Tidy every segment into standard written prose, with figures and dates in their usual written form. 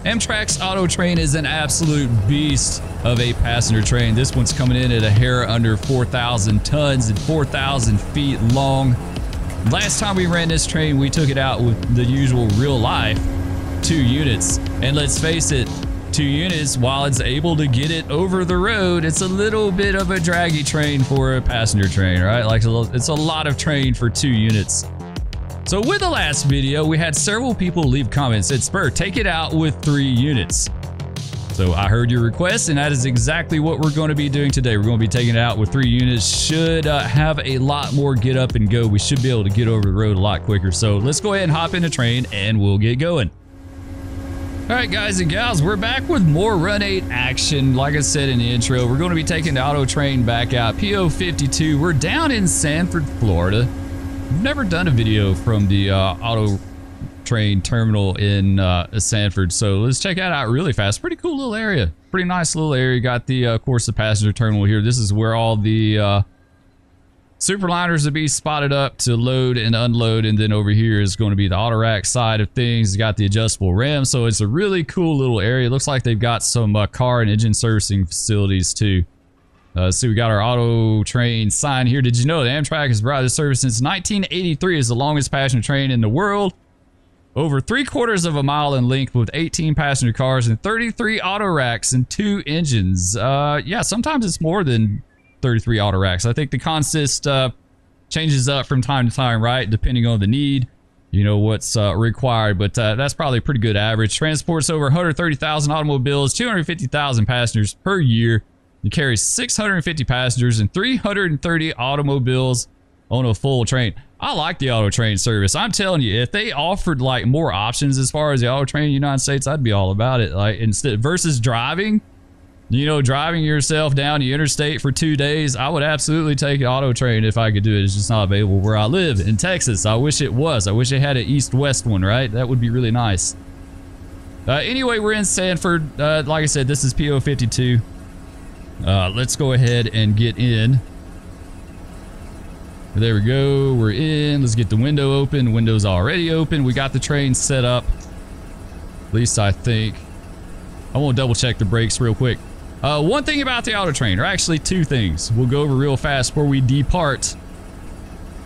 Amtrak's Auto Train is an absolute beast of a passenger train. This one's coming in at a hair under 4,000 tons and 4,000 feet long. Last time we ran this train, we took it out with the usual real life 2 units. And let's face it, 2 units, while it's able to get it over the road, it's a little bit of a draggy train for a passenger train, right? Like it's a lot of train for 2 units. So with the last video, we had several people leave comments that said, Spur, take it out with 3 units. So I heard your request, and that is exactly what we're going to be doing today. We're going to be taking it out with 3 units. Should have a lot more get up and go. We should be able to get over the road a lot quicker. So let's go ahead and hop in the train and we'll get going. All right, guys and gals, we're back with more Run 8 action. Like I said in the intro, we're going to be taking the Auto Train back out. PO 52. We're down in Sanford, Florida. I've never done a video from the Auto Train terminal in Sanford, so let's check that out really fast. Pretty cool little area. Pretty nice little area. Got the, of course, the passenger terminal here. This is where all the superliners will be spotted up to load and unload, and then over here is going to be the auto rack side of things. It's got the adjustable rim, so it's a really cool little area. It looks like they've got some car and engine servicing facilities too. So we got our Auto Train sign here. Did you know that Amtrak has provided this service since 1983 as the longest passenger train in the world? Over 3/4 of a mile in length with 18 passenger cars and 33 auto racks and 2 engines. Yeah, sometimes it's more than 33 auto racks. I think the consist changes up from time to time, right? Depending on the need, you know, what's required. But that's probably a pretty good average. Transports over 130,000 automobiles, 250,000 passengers per year. It carries 650 passengers and 330 automobiles on a full train. I like the Auto Train service. I'm telling you, if they offered like more options as far as the Auto Train in the United States, I'd be all about it. Like instead versus driving, you know, driving yourself down the interstate for 2 days, I would absolutely take the Auto Train if I could do it. It's just not available where I live in Texas. I wish it was. I wish it had an east-west one, right? That would be really nice. Anyway, we're in Sanford. Like I said, this is PO 52. Let's go ahead and get in. There we go. We're in. Let's get the window open. The window's already open. We got the train set up. At least I think. I want to double check the brakes real quick. One thing about the Auto Train, or actually 2 things. We'll go over real fast before we depart.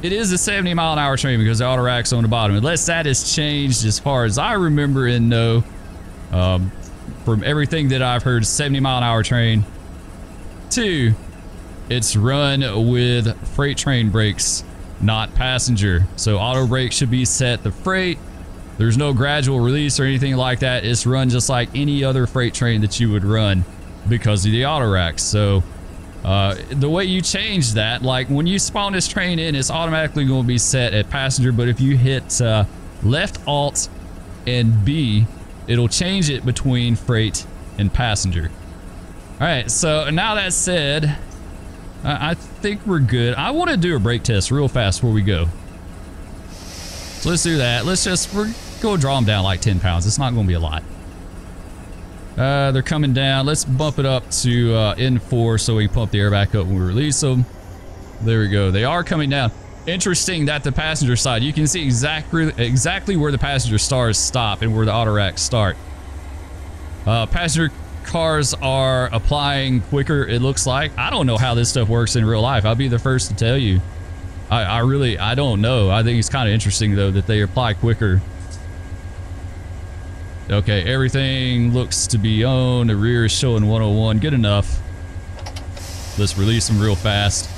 It is a 70-mile-an-hour train because the auto rack's on the bottom. Unless that has changed as far as I remember and know. From everything that I've heard, 70-mile-an-hour train. 2, it's run with freight train brakes, not passenger. So auto brakes should be set to freight. There's no gradual release or anything like that. It's run just like any other freight train that you would run because of the auto racks. So the way you change that, like when you spawn this train in, it's automatically going to be set at passenger. But if you hit left alt and B, it'll change it between freight and passenger. All right, so now that said, I think we're good. I want to do a brake test real fast before we go. So let's do that. We're going to draw them down like 10 pounds. It's not going to be a lot. They're coming down. Let's bump it up to N4 so we can pump the air back up when we release them. There we go. They are coming down. Interesting that the passenger side, you can see exactly where the passenger stars stop and where the auto racks start. Passenger cars are applying quicker, it looks like. I don't know how this stuff works in real life. I'll be the first to tell you. I don't know. I think it's kind of interesting though that they apply quicker. Okay, everything looks to be on. The rear is showing 101. Good enough. Let's release them real fast.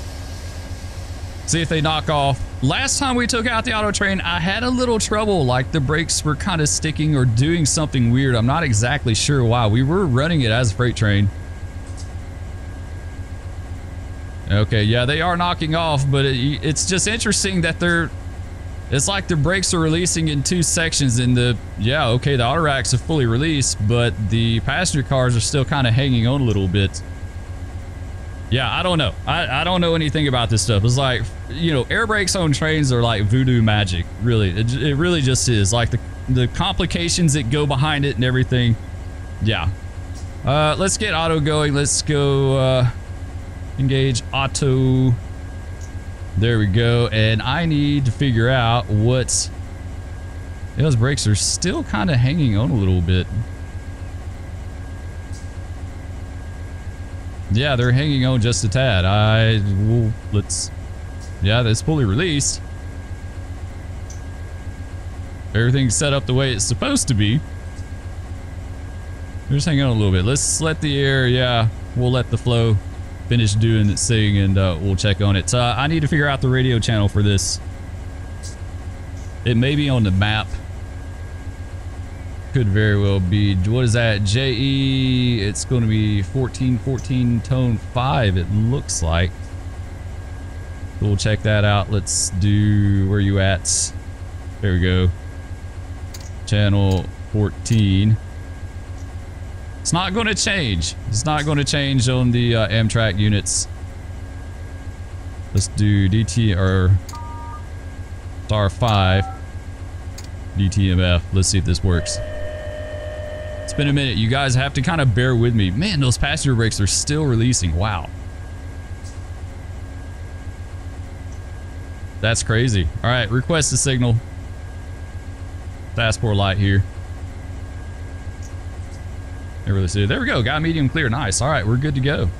See if they knock off. Last time we took out the Auto Train, I had a little trouble. Like the brakes were kind of sticking or doing something weird. I'm not exactly sure why. We were running it as a freight train. Okay, yeah, they are knocking off, but it's just interesting that it's like the brakes are releasing in 2 sections and the auto racks are fully released, but the passenger cars are still kind of hanging on a little bit. Yeah, I don't know. I don't know anything about this stuff. It's like, you know, air brakes on trains are like voodoo magic, really. It really just is. Like the complications that go behind it and everything. Yeah. Let's get auto going. Let's go engage auto. There we go. And I need to figure out what's... Those brakes are still kind of hanging on a little bit. Yeah, they're hanging on just a tad. Yeah, that's fully released. Everything's set up the way it's supposed to be. Just hang on a little bit. Let's let the air, yeah, we'll let the flow finish doing its thing, and we'll check on it. I need to figure out the radio channel for this. It may be on the map. Could very well be. What is that? JE, it's going to be 1414 tone 5, it looks like. We'll check that out. Let's do, where you at? There we go. Channel 14. It's not going to change. It's not going to change on the Amtrak units. Let's do DT or star 5 DTMF. Let's see if this works. It's been a minute. You guys have to kind of bear with me. Man, those passenger brakes are still releasing. Wow. That's crazy. All right, request a signal. Passport light here. Never really see it. There we go. Got medium clear. Nice. All right, we're good to go.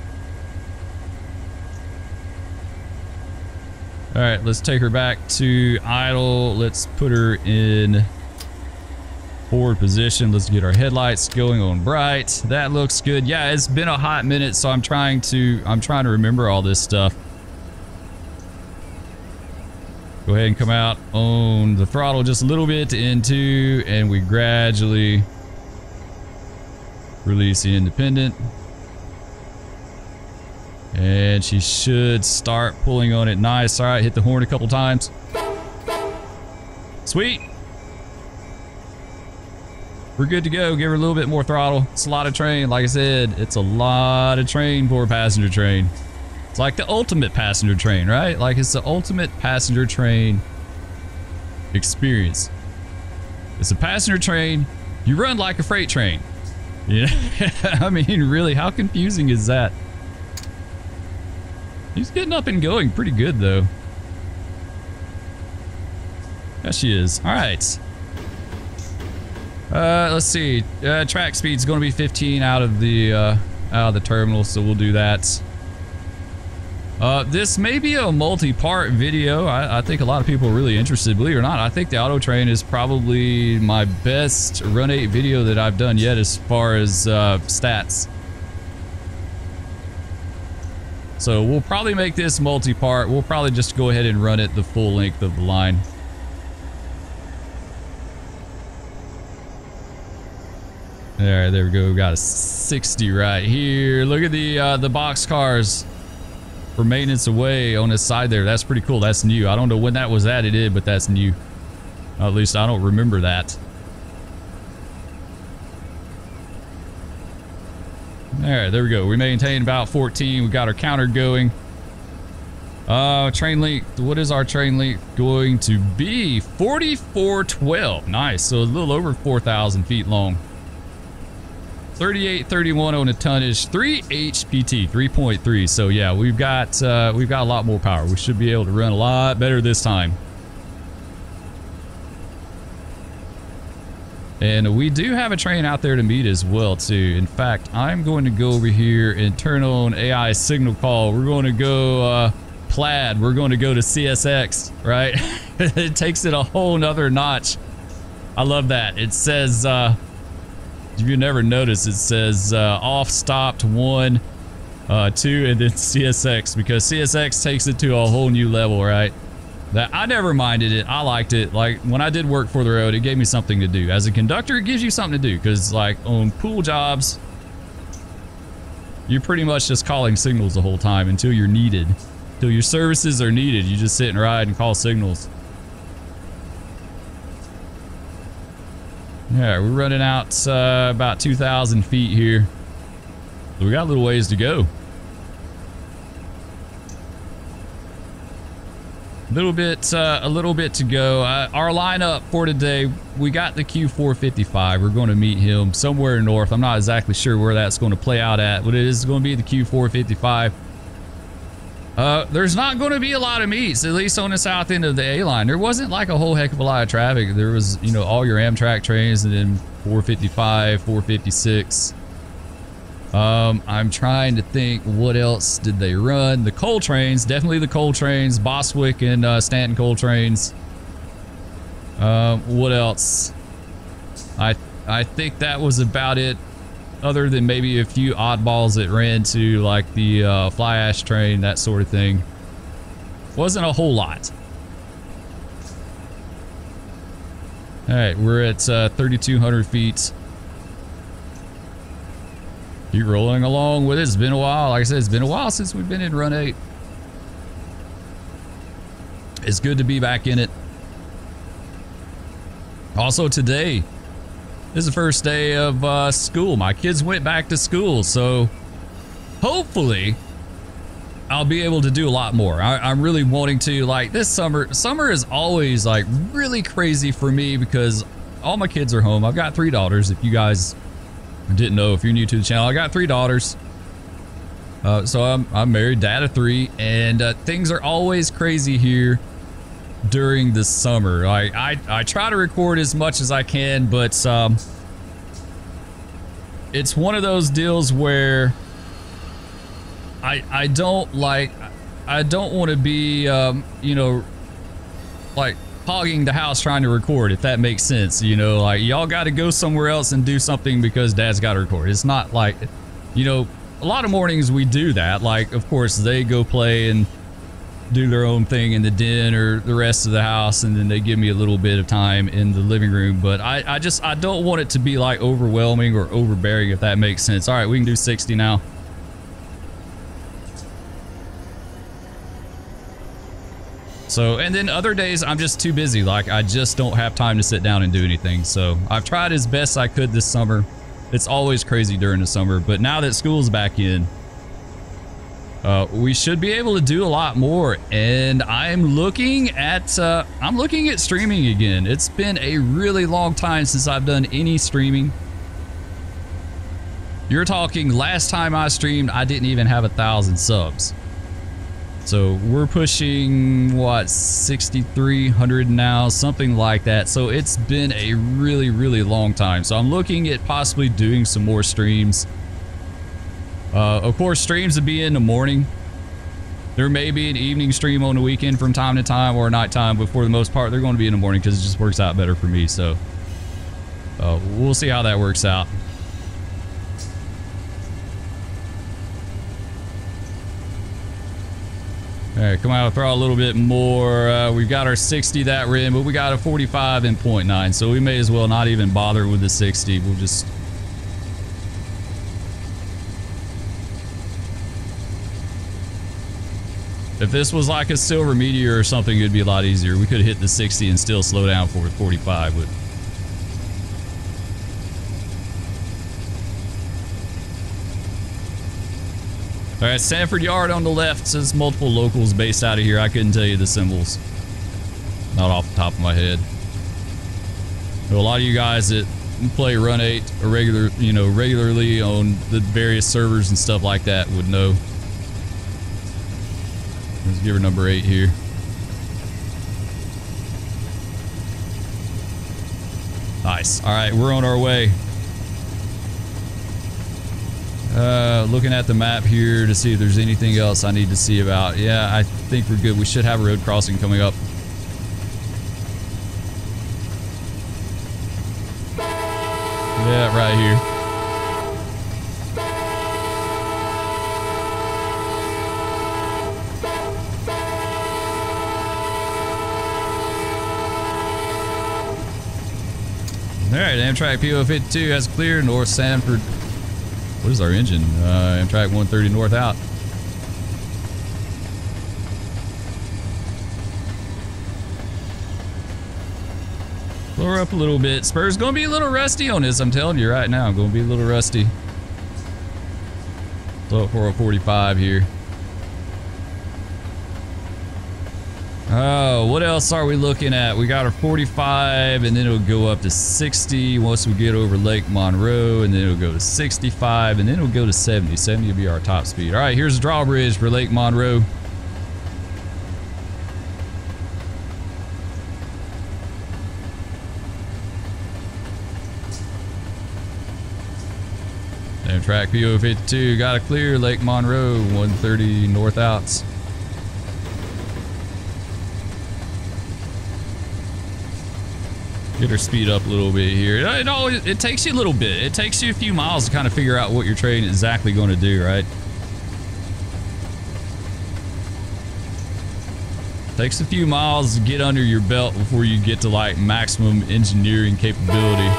All right, let's take her back to idle. Let's put her in forward position. Let's get our headlights going on bright. That looks good. Yeah, it's been a hot minute, so I'm trying to remember all this stuff. Go ahead and come out on the throttle just a little bit into, and we gradually release the independent. And she should start pulling on it. Nice. All right, hit the horn a couple times. Sweet. We're good to go. Give her a little bit more throttle. It's a lot of train. Like I said, it's a lot of train for a passenger train. It's like the ultimate passenger train, right? Like it's the ultimate passenger train experience. It's a passenger train. You run like a freight train. You know? I mean, really, how confusing is that? He's getting up and going pretty good, though. There she is. All right. Let's see. Track speed's going to be 15 out of the terminal, so we'll do that. This may be a multi-part video. I think a lot of people are really interested. Believe it or not, I think the Auto Train is probably my best Run 8 video that I've done yet as far as stats. So we'll probably make this multi-part. We'll probably just go ahead and run it the full length of the line. There we go. We got a 60 right here. Look at the box cars for maintenance away on this side there. That's pretty cool. That's new. I don't know when that was added, but that's new. At least I don't remember that. Alright, there we go. We maintained about 14. We got our counter going. Train length. What is our train length going to be? 4412. Nice. So a little over 4,000 feet long. 3831 on a tonnage. 3 HPT. 3.3. So yeah, we've got a lot more power. We should be able to run a lot better this time. And we do have a train out there to meet as well, too. In fact, I'm going to go over here and turn on AI signal call. We're going to go plaid. We're going to go to CSX, right? It takes it a whole nother notch. I love that. It says, if you never noticed, it says off, stopped, 1, 2, and then CSX, because CSX takes it to a whole new level, right? That I never minded it. I liked it. Like when I did work for the road, it gave me something to do. As a conductor, it gives you something to do, because like on pool jobs, you're pretty much just calling signals the whole time until you're needed. Until your services are needed, you just sit and ride and call signals. Yeah, we're running out about 2,000 feet here. So we got a little ways to go. A little bit to go. Our lineup for today, we got the Q455. We're going to meet him somewhere north. I'm not exactly sure where that's going to play out at, but it is going to be the Q455. There's not going to be a lot of meets, at least on the south end of the A line. There wasn't like a whole heck of a lot of traffic. There was, you know, all your Amtrak trains and then 455, 456. I'm trying to think, what else did they run? The coal trains, definitely the coal trains, Boswick and Stanton coal trains. What else? I think that was about it, other than maybe a few oddballs that ran to like the fly ash train, that sort of thing. Wasn't a whole lot. All right, we're at 3,200 feet. Keep rolling along with it. It's been a while. Like I said, it's been a while since we've been in Run 8. It's good to be back in it. Also today is the first day of school. My kids went back to school, so hopefully I'll be able to do a lot more. I'm really wanting to, like, this summer. Summer is always like really crazy for me because all my kids are home. I've got 3 daughters. If you guys didn't know, if you're new to the channel, I got 3 daughters. So I'm married, dad of 3, and things are always crazy here during the summer. I try to record as much as I can, but it's one of those deals where I don't want to be you know, like hogging the house trying to record, if that makes sense. You know, like, y'all got to go somewhere else and do something because dad's got to record. It's not like, you know, a lot of mornings we do that. Like, of course, they go play and do their own thing in the den or the rest of the house, and then they give me a little bit of time in the living room. But I don't want it to be like overwhelming or overbearing, if that makes sense. All right, we can do 60 now. So, and then other days I'm just too busy. Like, I just don't have time to sit down and do anything. So I've tried as best I could this summer. It's always crazy during the summer, but now that school's back in, we should be able to do a lot more. And I'm looking at streaming again. It's been a really long time since I've done any streaming. You're talking, last time I streamed, I didn't even have 1,000 subs. So we're pushing, what, 6,300 now, something like that. So it's been a really, really long time. So I'm looking at possibly doing some more streams. Of course, streams will be in the morning. There may be an evening stream on the weekend from time to time, or nighttime, but for the most part, they're going to be in the morning because it just works out better for me. So we'll see how that works out. All right, come out, throw a little bit more. We've got our 60 that rim, but we got a 45 and 0.9, so we may as well not even bother with the 60. We'll just... If this was like a silver meteor or something, it'd be a lot easier. We could hit the 60 and still slow down for 45, but... All right, Sanford Yard on the left says multiple locals based out of here. I couldn't tell you the symbols. Not off the top of my head. A lot of you guys that play Run 8 or regularly on the various servers and stuff like that would know. Let's give her number 8 here. Nice. All right, we're on our way. Looking at the map here to see if there's anything else I need to see about. Yeah, I think we're good. We should have a road crossing coming up. Yeah, right here. Alright, Amtrak PO52 has cleared North Sanford. What is our engine? Amtrak 130 north out. Lower up a little bit. Spur's gonna be a little rusty on this, I'm telling you right now. I'm gonna be a little rusty. Slow up for a 45 here. Oh, what else are we looking at? We got our 45, and then it'll go up to 60 once we get over Lake Monroe, and then it'll go to 65, and then it'll go to 70. 70 will be our top speed. All right, here's the drawbridge for Lake Monroe. Amtrak PO52, got to clear Lake Monroe, 130 north outs. Get her speed up a little bit here. It takes you a little bit. It takes you a few miles to kind of figure out what your train is exactly going to do, right? Takes a few miles to get under your belt before you get to like maximum engineering capability.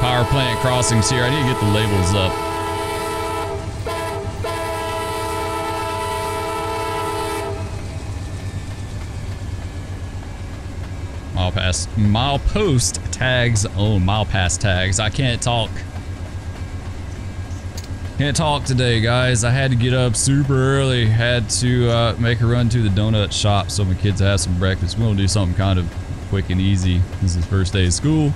Power plant crossings here. I need to get the labels up. Milepost tags. Oh, mile pass tags. I can't talk. Can't talk today, guys. I had to get up super early. Had to make a run to the donut shop so my kids have some breakfast. We're gonna do something kind of quick and easy. This is first day of school.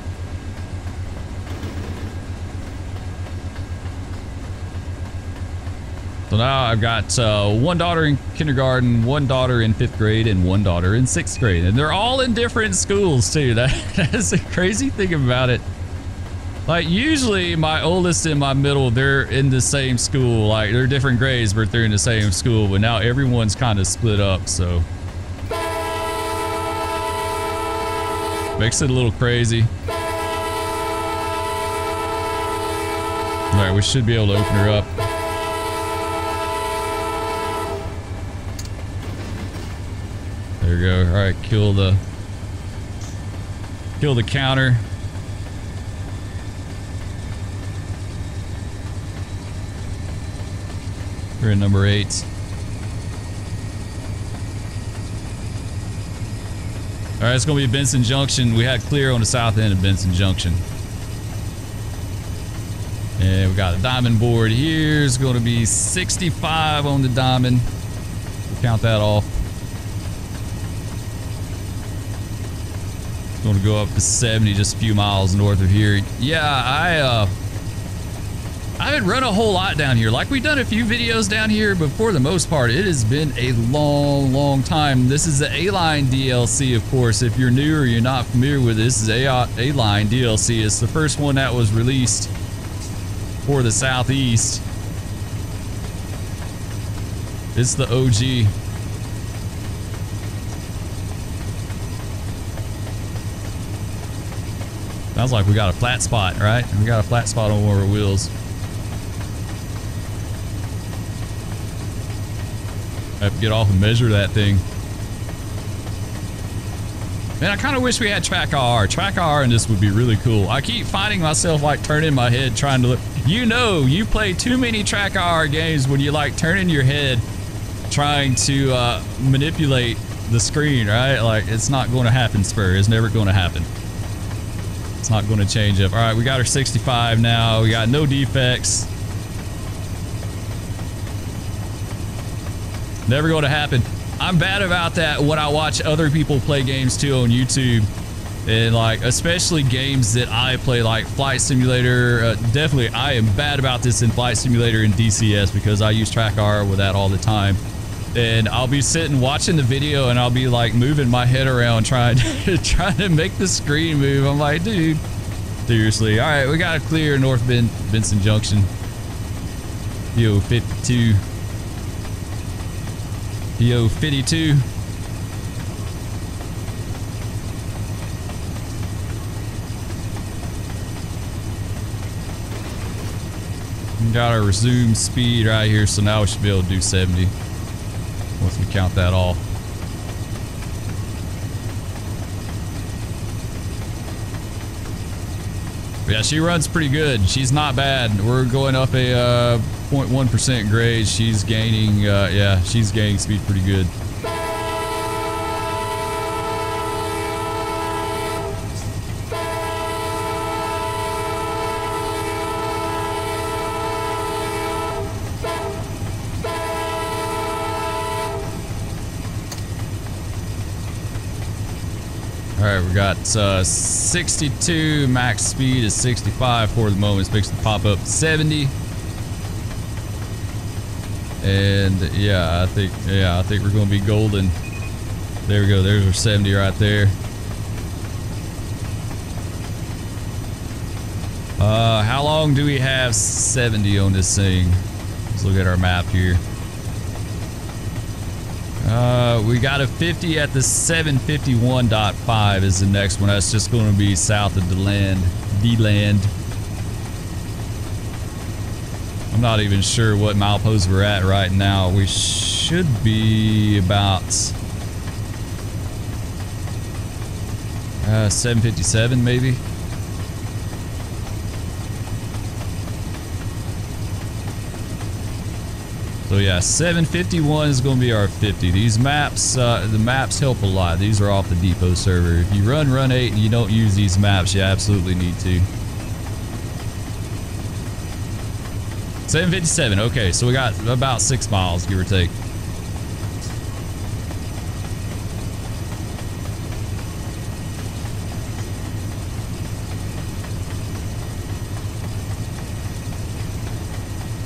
So now I've got one daughter in kindergarten, one daughter in 5th grade, and one daughter in 6th grade. And they're all in different schools too. That's the crazy thing about it. Like usually my oldest and my middle, they're in the same school. Like they're different grades, but they're in the same school. But now everyone's kind of split up, so. Makes it a little crazy. All right, we should be able to open her up. There we go. All right, kill the counter. We're in number 8. All right, it's gonna be Benson Junction. We had clear on the south end of Benson Junction. And we got a diamond board here. It's gonna be 65 on the diamond. We'll count that off. Going to go up to 70, just a few miles north of here. Yeah, I haven't run a whole lot down here. Like, we've done a few videos down here, but for the most part, it has been a long time. This is the A-Line DLC, of course. If you're new or you're not familiar with this is A-Line DLC. It's the first one that was released for the Southeast. It's the OG. Sounds like we got a flat spot, right? We got a flat spot on one of our wheels. I have to get off and measure that thing. Man, I kind of wish we had track IR. Track IR in this would be really cool. I keep finding myself like turning my head trying to look. You know, you play too many track IR games when you like turning your head trying to manipulate the screen, right? Like, it's not going to happen, Spur. It's never going to happen. It's not going to change up. All right, we got our 65 now. We got no defects. Never going to happen. I'm bad about that when I watch other people play games too on YouTube. And like, especially games that I play like Flight Simulator. Definitely, I am bad about this in Flight Simulator and DCS because I use track IR with that all the time. And I'll be sitting watching the video and I'll be like moving my head around trying to make the screen move. I'm like, dude, seriously. All right, we got to clear North Benson Junction. PO 52. PO 52. We got our resume speed right here, so now we should be able to do 70. Once we count that off. Yeah, she runs pretty good. She's not bad. We're going up a 0.1% grade. She's gaining, yeah, she's gaining speed pretty good. All right, we got 62. Max speed is 65 for the moment. It's fixing to pop up 70. And yeah, I think we're gonna be golden. There we go. There's our 70 right there. How long do we have 70 on this thing? Let's look at our map here. We got a 50 at the 751.5 is the next one. That's just going to be south of the land. I'm not even sure what milepost we're at right now. We should be about 757 maybe. So yeah, 751 is going to be our 50. These maps, the maps help a lot. These are off the depot server. If you run 8 and you don't use these maps, you absolutely need to. 757, okay, so we got about 6 miles, give or take.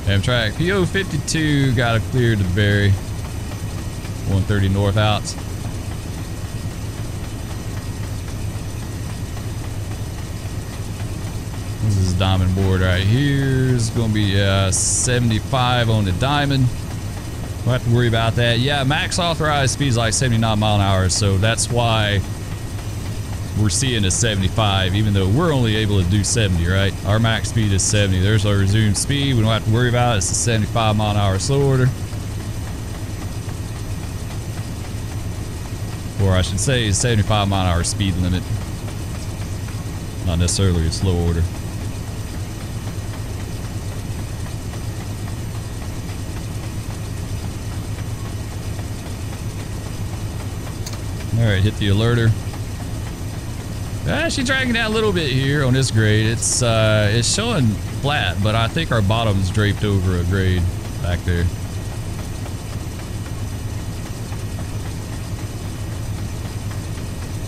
Amtrak PO 52 got to clear to Berry. 130 north out. This is diamond board right here. It's going to be 75 on the diamond. Don't have to worry about that. Yeah, max authorized speed is like 79 mile an hour, so that's why we're seeing a 75, even though we're only able to do 70, right? Our max speed is 70. There's our resumed speed. We don't have to worry about it. It's a 75 mile an hour slow order. Or I should say 75 mile an hour speed limit. Not necessarily a slow order. Alright, hit the alerter. She's dragging down a little bit here on this grade. It's showing flat, but I think our bottom's draped over a grade back there.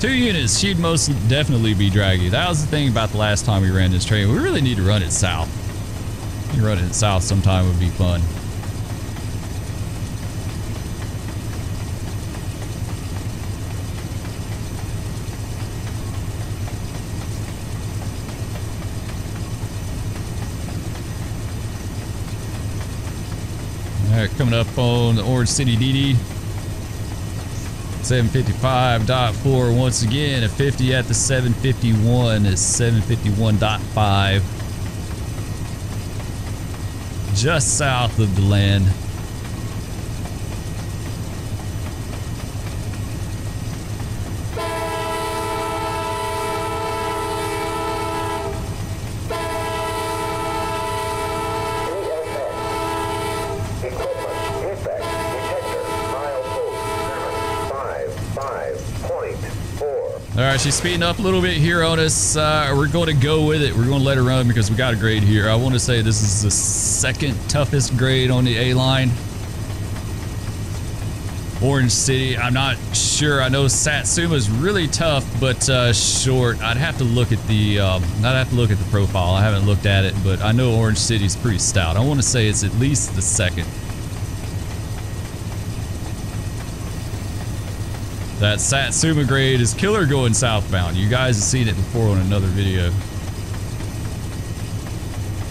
Two units, she'd most definitely be draggy. That was the thing about the last time we ran this train. We really need to run it south. Running it south sometime would be fun. Coming up on the Orange City DD. 755.4 once again. A 50 at the 751 is 751.5. Just south of the land. Alright, she's speeding up a little bit here on us. We're going to go with it. We're going to let her run because we got a grade here. I want to say this is the second toughest grade on the A line. Orange City, I'm not sure. I know Satsuma's really tough, but short. I'd have to look at the profile. I haven't looked at it, but I know Orange City's pretty stout. I want to say it's at least the second. That Satsuma grade is killer going southbound. You guys have seen it before on another video.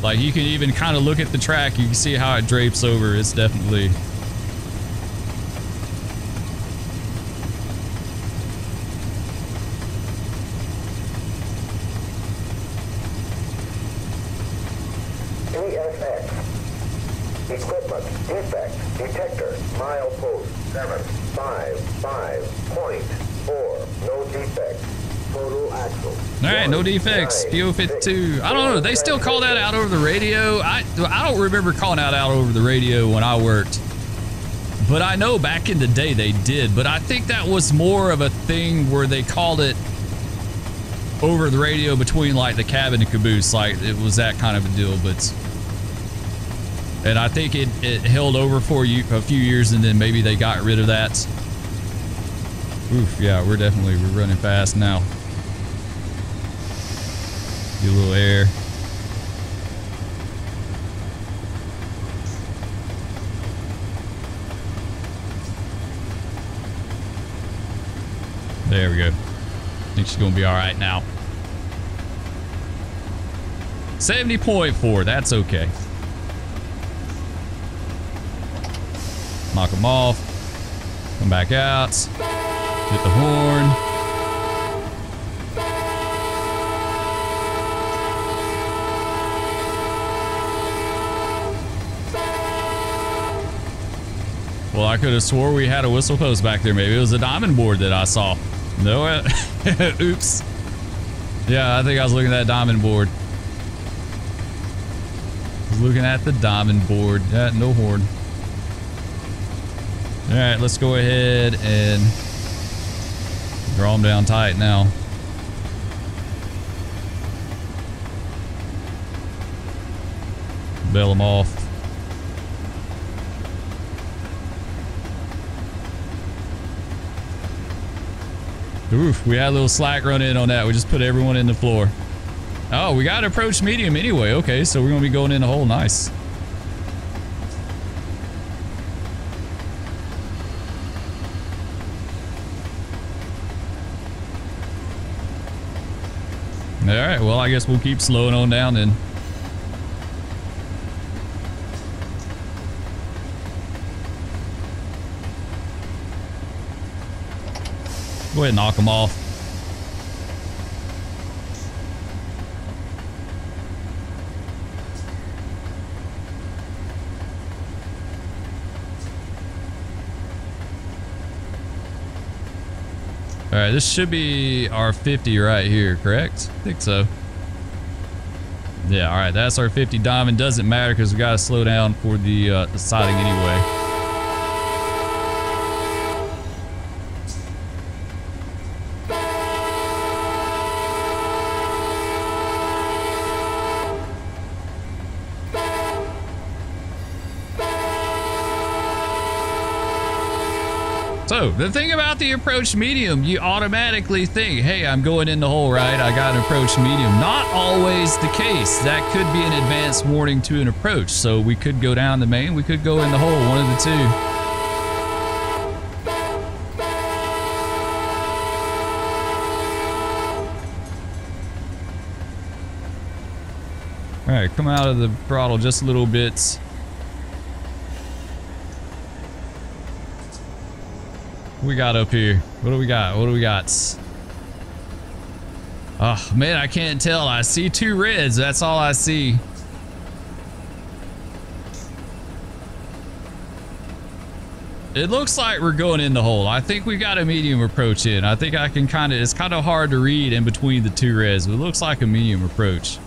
Like, you can even kind of look at the track. You can see how it drapes over. It's definitely... Equipment defect detector milepost 755.4. No defects. Total axle. Alright, no defects. PO52. I don't know. They still call that out over the radio. I don't remember calling that out over the radio when I worked. But I know back in the day they did. But I think that was more of a thing where they called it over the radio between like the cabin and caboose. Like it was that kind of a deal. But... And I think it held over for you a few years, and then maybe they got rid of that. Oof, yeah, we're running fast now. Get a little air. There we go. I think she's gonna be all right now. 70.4, that's okay. Knock them off. Come back out. Hit the horn. Well, I could have swore we had a whistle post back there. Maybe it was a diamond board that I saw. No, oops. Yeah, I think I was looking at that diamond board. I was looking at the diamond board. Yeah, no horn. All right, let's go ahead and draw them down tight now. Bail them off. Oof, we had a little slack run in on that. We just put everyone in the floor. Oh, we got approach medium anyway. Okay, so we're going to be going in the hole. Nice. All right, well, I guess we'll keep slowing on down then. Go ahead and knock them off. All right, this should be our 50 right here, correct? I think so. Yeah, all right, that's our 50 diamond. Doesn't matter because we got to slow down for the siding anyway. So, the thing about the approach medium, you automatically think, hey, I'm going in the hole, right? I got an approach medium. Not always the case. That could be an advance warning to an approach. So we could go down the main, we could go in the hole, one of the two. All right, come out of the throttle just a little bit. What we got up here? What do we got? What do we got? Oh, man, I can't tell. I see two reds. That's all I see. It looks like we're going in the hole. I think we got a medium approach in. I think I can kind of, it's kind of hard to read in between the two reds, but it looks like a medium approach.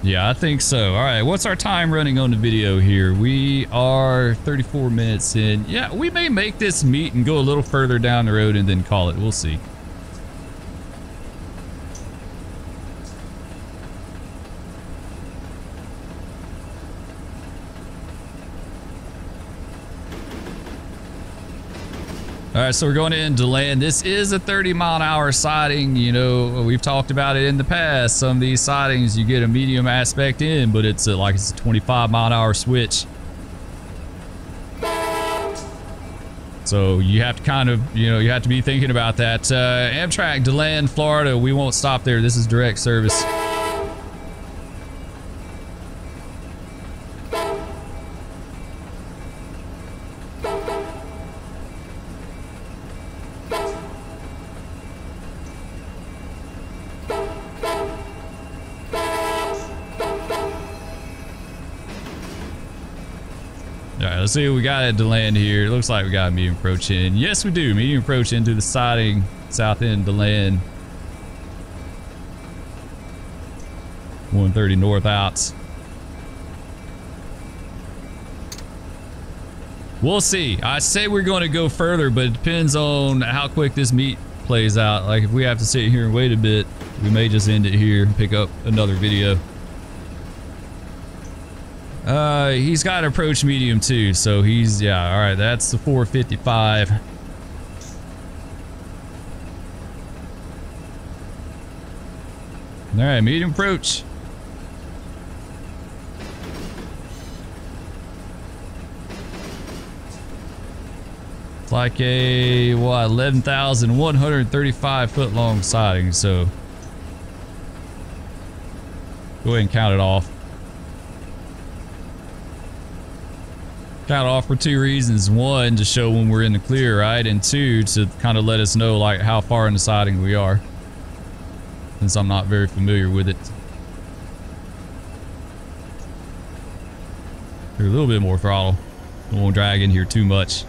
Yeah, I think so. All right, what's our time running on the video here? We are 34 minutes in. Yeah, we may make this meet and go a little further down the road and then call it. We'll see. All right, so we're going into land. This is a 30-mile-an-hour siding. You know, we've talked about it in the past. Some of these sidings, you get a medium aspect in, but it's like it's a 25-mile-an-hour switch. So you have to kind of, you know, you have to be thinking about that. Amtrak DeLand, Florida, we won't stop there. This is direct service. Let's see what we got at DeLand here. It looks like we got a medium approach in. Yes, we do. Medium approach into the siding, south end DeLand. 130 north outs. We'll see. I say we're going to go further, but it depends on how quick this meet plays out. Like if we have to sit here and wait a bit, we may just end it here and pick up another video. He's got approach medium too, so he's, yeah, all right, that's the 455. All right, medium approach. It's like a, what, 11,135 foot long siding, so go ahead and count it off. Count it off for two reasons. One, to show when we're in the clear, right? And two, to kind of let us know like how far in the siding we are, since I'm not very familiar with it. A little bit more throttle. Don't want to drag in here too much.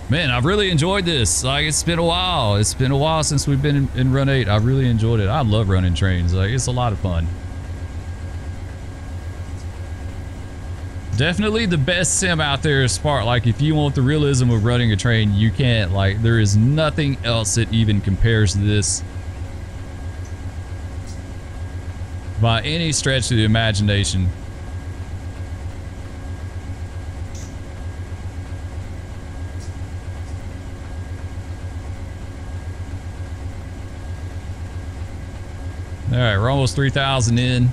Man, I've really enjoyed this. Like, it's been a while. It's been a while since we've been in Run 8. I've really enjoyed it. I love running trains. Like, it's a lot of fun. Definitely the best sim out there is Spark. Like, if you want the realism of running a train, you can't. Like, there is nothing else that even compares to this by any stretch of the imagination. All right, we're almost 3,000 in.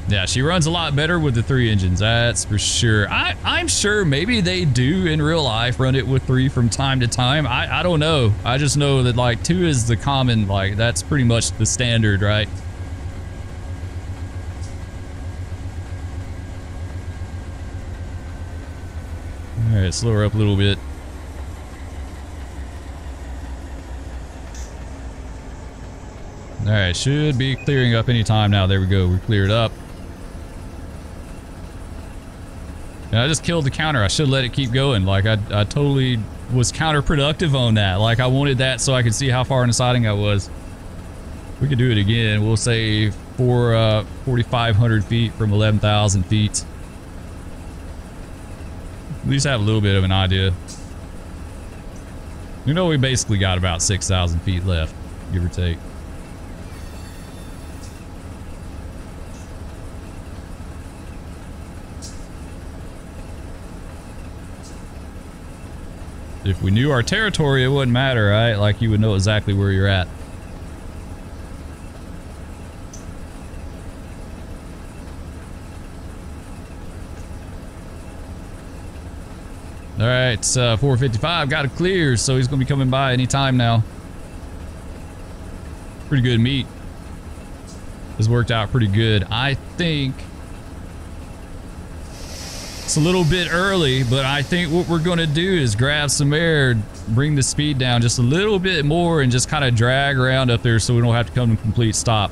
Yeah, she runs a lot better with the 3 engines, that's for sure. I'm sure maybe they do in real life run it with 3 from time to time. I don't know. I just know that like 2 is the common, like that's pretty much the standard, right? All right, slow her up a little bit. All right, should be clearing up any time now. There we go, we cleared up. And I just killed the counter. I should let it keep going. Like I totally was counterproductive on that. Like I wanted that so I could see how far in the siding I was. We could do it again. We'll say 4,500 feet from 11,000 feet. At least have a little bit of an idea. You know, we basically got about 6,000 feet left, give or take. If we knew our territory, it wouldn't matter, right? Like you would know exactly where you're at. All right, 455 got it clear, so he's gonna be coming by any time now. Pretty good meet. This worked out pretty good. I think it's a little bit early, but I think what we're gonna do is grab some air, bring the speed down just a little bit more, and just kind of drag around up there so we don't have to come to a complete stop.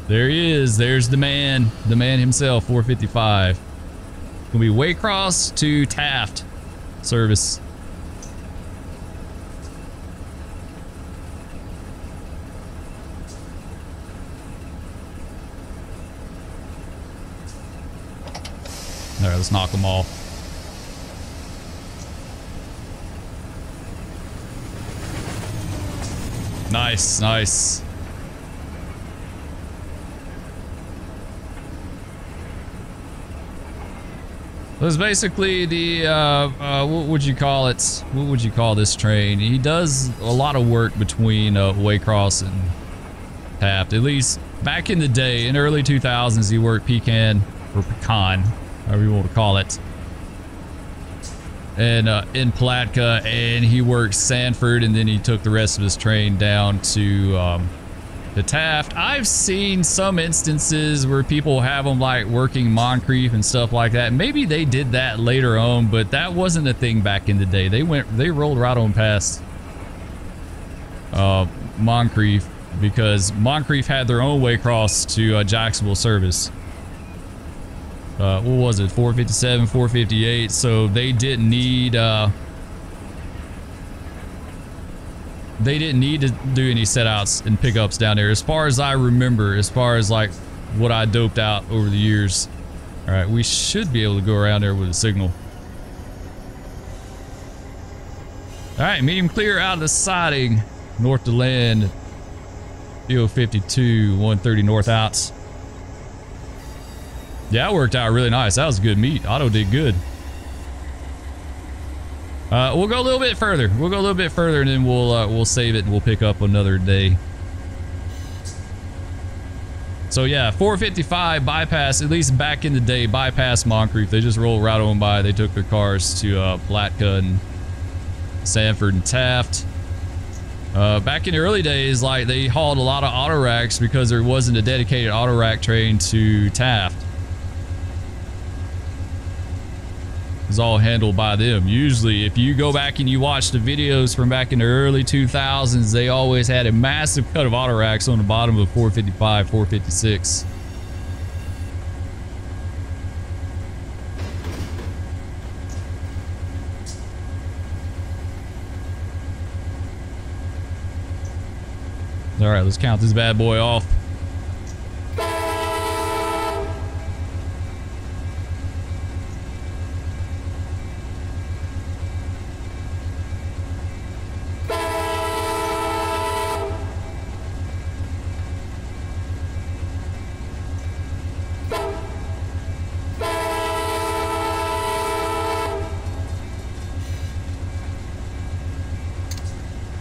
There he is. There's the man himself, 455. Gonna be Waycross to Taft service. All right, let's knock them off. Nice, nice. It was basically the, what would you call it? What would you call this train? He does a lot of work between Waycross and Taft. At least back in the day, in early 2000s, he worked Pecan, or Pecan, however you want to call it. And in Palatka, and he worked Sanford, and then he took the rest of his train down to the Taft. I've seen some instances where people have them like working Moncrief and stuff like that. Maybe they did that later on, but that wasn't a thing back in the day. They rolled right on past Moncrief because Moncrief had their own Waycross to Jacksonville service. What was it, 457, 458? So they didn't need to do any setouts and pickups down there, as far as I remember. As far as like what I doped out over the years. All right, we should be able to go around there with a signal. All right, medium clear out of the siding. North to land. DO52, 130 north outs. Yeah, it worked out really nice. That was good meat. Auto did good. We'll go a little bit further. We'll go a little bit further, and then we'll save it and we'll pick up another day. So yeah, 455 bypass. At least back in the day, bypass Moncrief. They just rolled right on by. They took their cars to Palatka and Sanford and Taft. Back in the early days, like, they hauled a lot of auto racks because there wasn't a dedicated auto rack train to Taft. It was all handled by them. Usually, if you go back and you watch the videos from back in the early 2000s, they always had a massive cut of auto racks on the bottom of 455, 456. All right, let's count this bad boy off.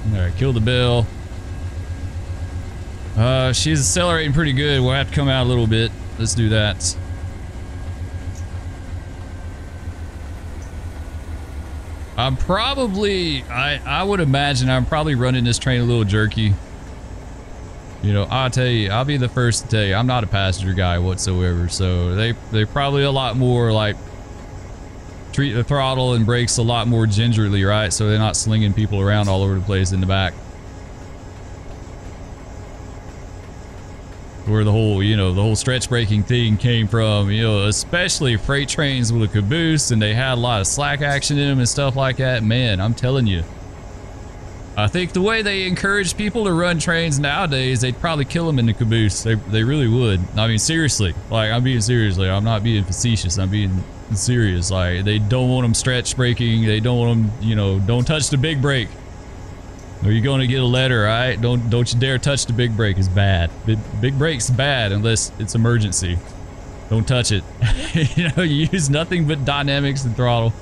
All right, kill the bell. She's accelerating pretty good. We'll have to come out a little bit. Let's do that. I'm probably, I would imagine I'm probably running this train a little jerky. You know, I'll tell you, I'll be the first to tell you, I'm not a passenger guy whatsoever. So they probably a lot more like treat the throttle and brakes a lot more gingerly, right? So they're not slinging people around all over the place in the back. Where the whole, you know, the whole stretch braking thing came from, you know, especially freight trains with a caboose, and they had a lot of slack action in them and stuff like that. Man, I'm telling you, I think the way they encourage people to run trains nowadays, they'd probably kill them in the caboose. They really would. I mean, seriously, like, I'm being serious. Like, I'm not being facetious. I'm being serious. Like, they don't want them stretch braking. They don't want them, you know, don't touch the big brake. Or you're going to get a letter, right? Don't you dare touch the big brake. It's bad. Big brake's bad unless it's emergency. Don't touch it. You know, you use nothing but dynamics and throttle.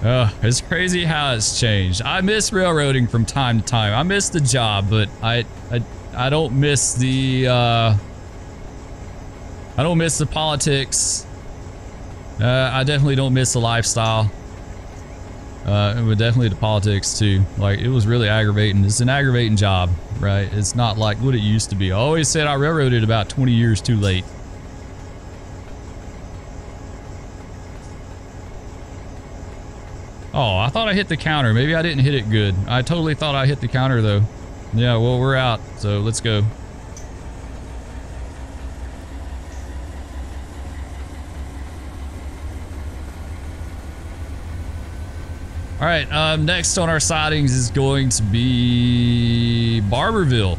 It's crazy how it's changed. I miss railroading from time to time. I miss the job, but I don't miss the I don't miss the politics. I definitely don't miss the lifestyle. But definitely the politics too. Like, it was really aggravating. It's an aggravating job, right? It's not like what it used to be. I always said I railroaded about 20 years too late. Oh, I thought I hit the counter. Maybe I didn't hit it good. I totally thought I hit the counter though. Yeah, well, we're out, so let's go. All right, next on our sidings is going to be Barberville.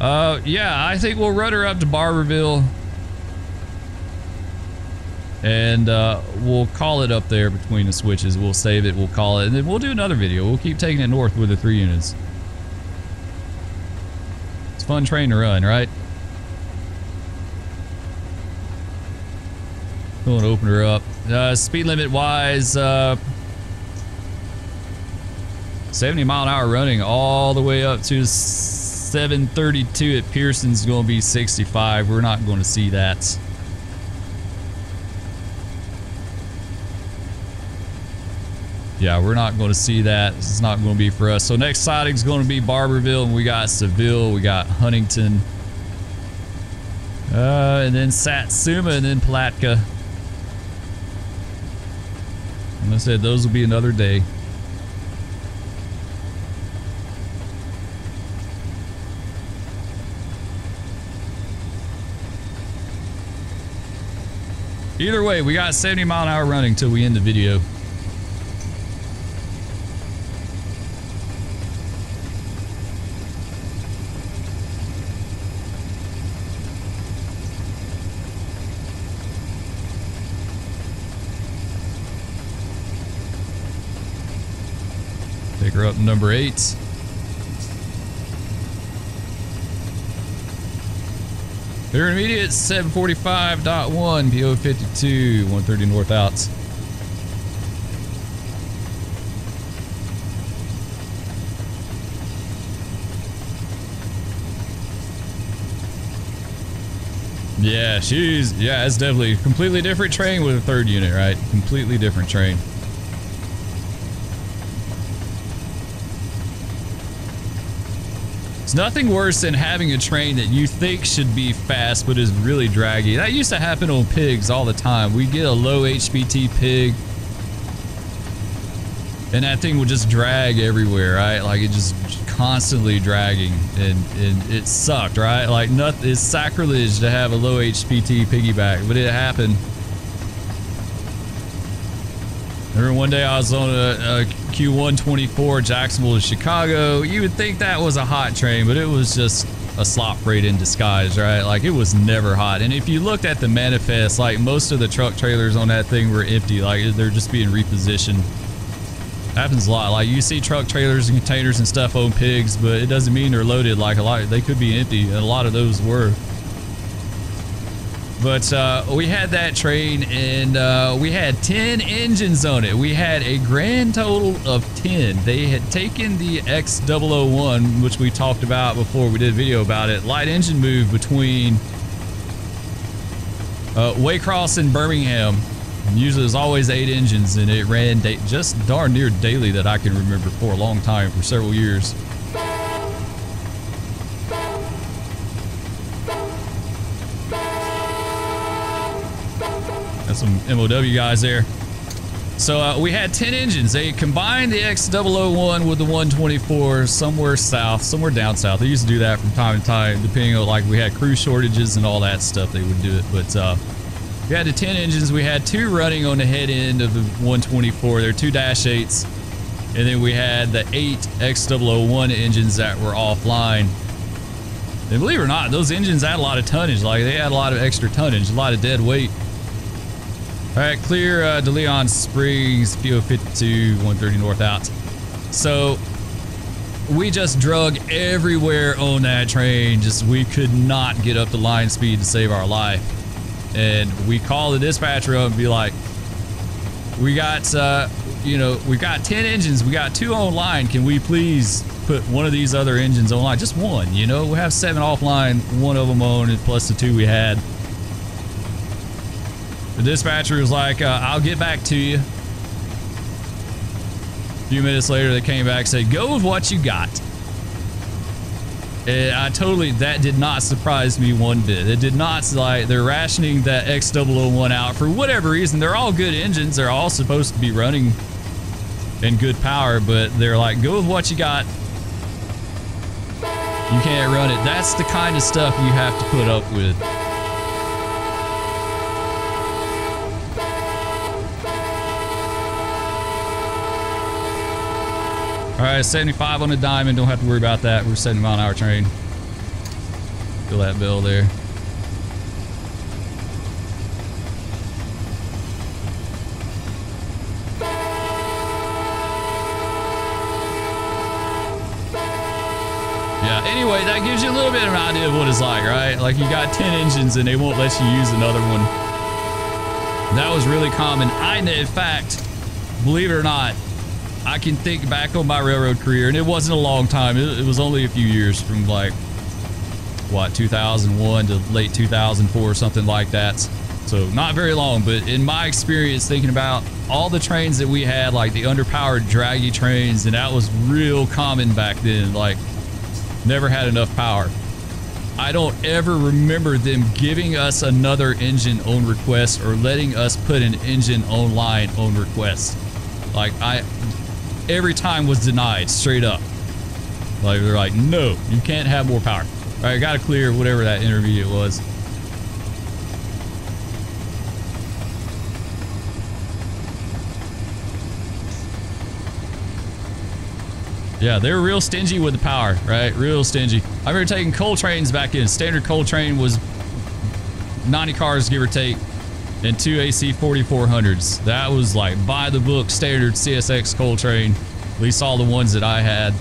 Yeah, I think we'll run her up to Barberville. And we'll call it up there between the switches. We'll save it, we'll call it, and then we'll do another video. We'll keep taking it north with the 3 units. It's a fun train to run, right? Going to open her up. Speed limit wise, 70-mile-an-hour running all the way up to 732 at Pearson's going to be 65. We're not going to see that. Yeah, we're not going to see that. This is not going to be for us. So next siding is going to be Barberville, and we got Seville, we got Huntington, and then Satsuma, and then Palatka. And I said those will be another day. Either way, we got 70-mile-an-hour running till we end the video. Take her up to number 8. Intermediate 745.1, PO 52, 130 north outs. Yeah, it's definitely a completely different train with a 3rd unit, right? Completely different train. It's nothing worse than having a train that you think should be fast but is really draggy. That used to happen on pigs all the time. We'd get a low HPT pig and that thing would just drag everywhere, right? Like it just constantly dragging and it sucked, right? Like nothing, it's sacrilege to have a low HPT piggyback, but it happened. Remember one day I was on a Q124 Jacksonville to Chicago. You would think that was a hot train, but it was just a slop freight in disguise, right? Like it was never hot. And if you looked at the manifest, like most of the truck trailers on that thing were empty, like they're just being repositioned. Happens a lot. Like you see truck trailers and containers and stuff on pigs, but it doesn't mean they're loaded. Like a lot, they could be empty, and a lot of those were. But we had that train, and we had 10 engines on it. We had a grand total of 10. They had taken the X001, which we talked about before we did a video about it, light engine move between Waycross and Birmingham. Usually there's always 8 engines, and it ran just darn near daily that I can remember for a long time, for several years. That's some MOW guys there. So we had 10 engines. They combined the X001 with the 124 somewhere south, somewhere down south. They used to do that from time to time, depending on like we had crew shortages and all that stuff. They would do it, but we had the 10 engines. We had 2 running on the head end of the 124. They're 2 -8s, and then we had the 8 X001 engines that were offline. And believe it or not, those engines had a lot of tonnage. Like they had a lot of extra tonnage, a lot of dead weight. All right, clear De Leon Springs, PO 52, 130 north out. So we just drug everywhere on that train. Just we could not get up to line speed to save our life. And we call the dispatcher up and be like, we got, we've got 10 engines. We got 2 online. Can we please put one of these other engines online? Just one, you know, we have 7 offline, 1 of them on, and plus the 2 we had. The dispatcher was like, I'll get back to you. A few minutes later, they came back and said, go with what you got. And that did not surprise me one bit. It did not, like, they're rationing that X001 out for whatever reason. They're all good engines. They're all supposed to be running in good power, but they're like, go with what you got. You can't run it. That's the kind of stuff you have to put up with. All right, 75 on the diamond. Don't have to worry about that. We're 70 mile an hour train. Feel that bell there. Yeah, anyway, that gives you a little bit of an idea of what it's like, right? Like you got 10 engines and they won't let you use another one. That was really common. In fact, believe it or not, I can think back on my railroad career, and it wasn't a long time. It was only a few years, from like, what, 2001 to late 2004, something like that. So not very long, but in my experience, thinking about all the trains that we had, like the underpowered draggy trains, and that was real common back then, like never had enough power. I don't ever remember them giving us another engine on request or letting us put an engine online on request. Like every time was denied straight up. Like they're like, no, you can't have more power. All right, got to clear whatever that intermediate was. Yeah, they were real stingy with the power, right? Real stingy. I remember taking coal trains back in. Standard coal train was 90 cars, give or take, and 2 AC 4400s. That was like by the book standard CSX coal train. At least all the ones that I had.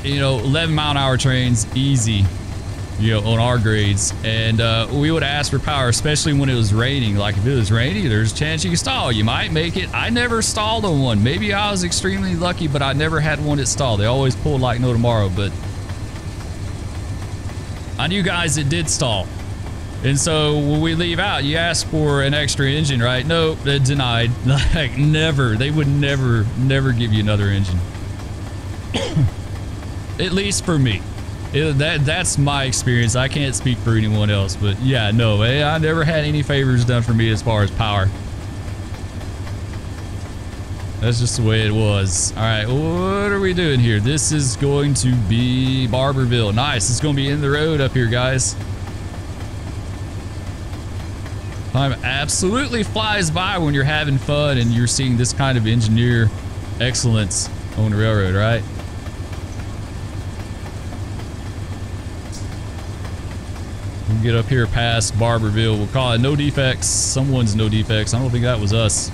You know, 11-mile-an-hour trains, easy, you know, on our grades. And we would ask for power, especially when it was raining. Like if it was rainy, there's a chance you can stall. You might make it. I never stalled on one. Maybe I was extremely lucky, but I never had one that stalled. They always pulled like no tomorrow, but I knew guys that did stall. And so when we leave out, you ask for an extra engine, right? Nope, they're denied. Like never. They would never give you another engine. At least for me. That's my experience. I can't speak for anyone else, but yeah, no, I never had any favors done for me as far as power. That's just the way it was. All right, what are we doing here? This is going to be Barberville. Nice. It's going to be in the road up here, guys. Time absolutely flies by when you're having fun and you're seeing this kind of engineer excellence on the railroad, right? We'll get up here past Barberville. We'll call it no defects. Someone's no defects. I don't think that was us.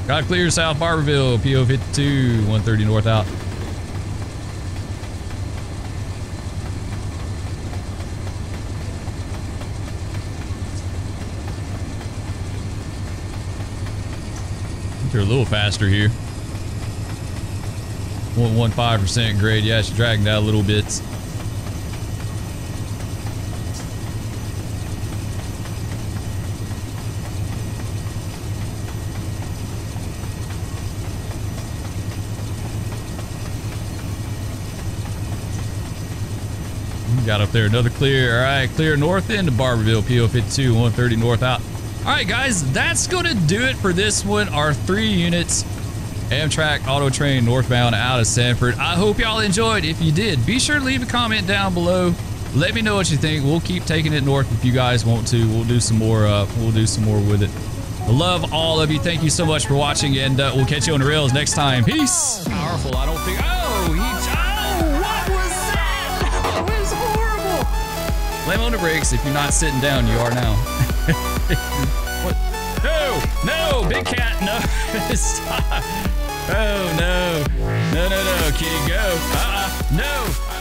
Got clear South Barberville, PO 52, 130 north out. They're a little faster here. 0.15% grade. Yeah, she's dragging that a little bit. Got up there another clear. All right, clear north into Barberville, PO 52, 130 north out. All right, guys, that's going to do it for this one. Our 3 units, Amtrak Auto Train northbound out of Sanford. I hope y'all enjoyed. If you did, be sure to leave a comment down below. Let me know what you think. We'll keep taking it north if you guys want to. We'll do some more. We'll do some more with it. I love all of you. Thank you so much for watching, and we'll catch you on the rails next time. Peace. Powerful. I don't think. Oh, what was that? Oh, it was horrible. Slam on the brakes. If you're not sitting down, you are now. What? No, big cat, no, stop. Oh, no, kitty, go. No.